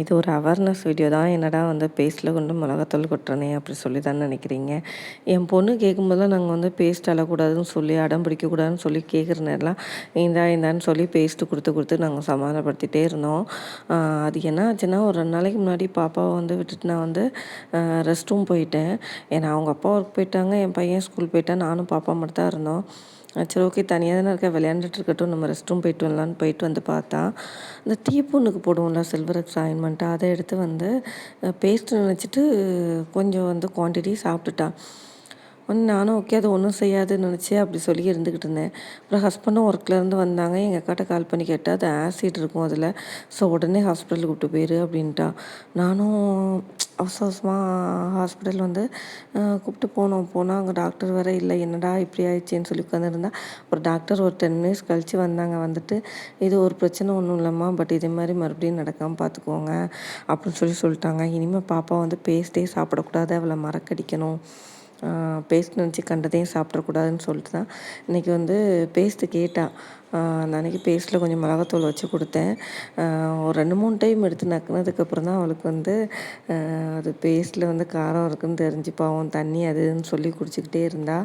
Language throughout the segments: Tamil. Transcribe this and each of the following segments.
இது ஒரு அவேர்னஸ் வீடியோ தான். என்னடா வந்து பேஸ்ட்டில் கொண்டு மிளகாத்தூள் கொட்டுறனே அப்படி சொல்லி தான் நினைக்கிறீங்க. என் பொண்ணு கேட்கும்போதெல்லாம் நாங்கள் வந்து பேஸ்ட் அள்ளக்கூடாதுன்னு சொல்லி அடம் பிடிக்கக்கூடாதுன்னு சொல்லி கேட்குற நேரம்லாம் இந்தான்னு சொல்லி பேஸ்ட்டு கொடுத்து நாங்கள் சமாதானப்படுத்திகிட்டே இருந்தோம். அது என்ன ஆச்சுன்னா, ஒரு 2 நாளைக்கு முன்னாடி பாப்பாவை வந்து விட்டுட்டு நான் வந்து ரெஸ்ட் ரூம் போயிட்டேன். ஏன்னா அவங்க அப்பா ஒர்க் போயிட்டாங்க, என் பையன் ஸ்கூல் போயிட்டான், நானும் பாப்பா மட்டும் தான் இருந்தோம். சரி ஓகே, தனியாக தானே இருக்க, விளையாண்டுட்டு இருக்கட்டும், நம்ம ரெஸ்ட் ரூம் போயிட்டு வரலான்னு போயிட்டு வந்து பார்த்தா, இந்த டீ போடுவோம்ல சில்வரெக்ஸ் ஆயின்மெண்ட்டு, அதை எடுத்து வந்து பேஸ்ட்டு நினச்சிட்டு கொஞ்சம் வந்து குவான்டிட்டி சாப்பிட்டுட்டா. நானும் ஓகே அது ஒன்றும் செய்யாதுன்னு நினச்சி அப்படி சொல்லி இருந்துக்கிட்டு இருந்தேன். அப்புறம் ஹஸ்பண்டும் ஒர்க்லேருந்து வந்தாங்க. எங்கள் அக்காட்ட கால் பண்ணி கேட்டால் அது ஆசிட் இருக்கும் அதில், ஸோ உடனே ஹாஸ்பிட்டலுக்கு கூப்பிட்டு போயிரு அப்படின்ட்டா. நானும் அவசர அவசரமாக ஹாஸ்பிட்டல் வந்து கூப்பிட்டு போனால் அங்கே டாக்டர் வேறு இல்லை. என்னடா இப்படி ஆயிடுச்சேன்னு சொல்லி உட்காந்துருந்தா, ஒரு டாக்டர் ஒரு 10 மினிட்ஸ் கழித்து வந்தாங்க. வந்துட்டு இது ஒரு பிரச்சனை ஒன்றும் இல்லைம்மா, பட் இதே மாதிரி மறுபடியும் நடக்காமல் பார்த்துக்கோங்க அப்படின்னு சொல்லிட்டாங்க. இனிமேல் பாப்பா வந்து பேஸ்ட்டே சாப்பிடக்கூடாது, அவளை மறக்கடிக்கணும், பேஸ்ட் நினச்சி கண்டதையும் சாப்பிட்றக்கூடாதுன்னு சொல்லிட்டு தான் இன்றைக்கி வந்து பேஸ்ட்டு கேட்டாள். அந்த அன்றைக்கி பேஸ்ட்டில் கொஞ்சம் மிளகாத்தூள் வச்சு கொடுத்தேன். ஒரு 2-3 டைம் எடுத்து நக்குனதுக்கப்புறம் தான் அவளுக்கு வந்து அது பேஸ்ட்டில் வந்து காரம் இருக்குதுன்னு தெரிஞ்சு, பாவம் தண்ணி அது இதுன்னு சொல்லி குடிச்சிக்கிட்டே இருந்தா.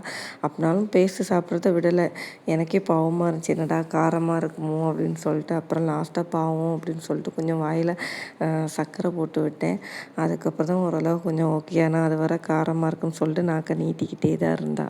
அப்படினாலும் பேஸ்ட்டு சாப்பிட்றத விடலை. எனக்கே பாவமாக இருந்துச்சு, என்னடா காரமாக இருக்குமோ அப்படின்னு சொல்லிட்டு. அப்புறம் லாஸ்ட்டாக பாவம் அப்படின்னு சொல்லிட்டு கொஞ்சம் வாயில் சர்க்கரை போட்டு விட்டேன். அதுக்கப்புறம் தான் ஓரளவு கொஞ்சம் ஓகே. ஆனால் அது வர காரமாக இருக்குன்னு சொல்லிட்டு நாக்கை நீட்டிக்கிட்டே தான் இருந்தா.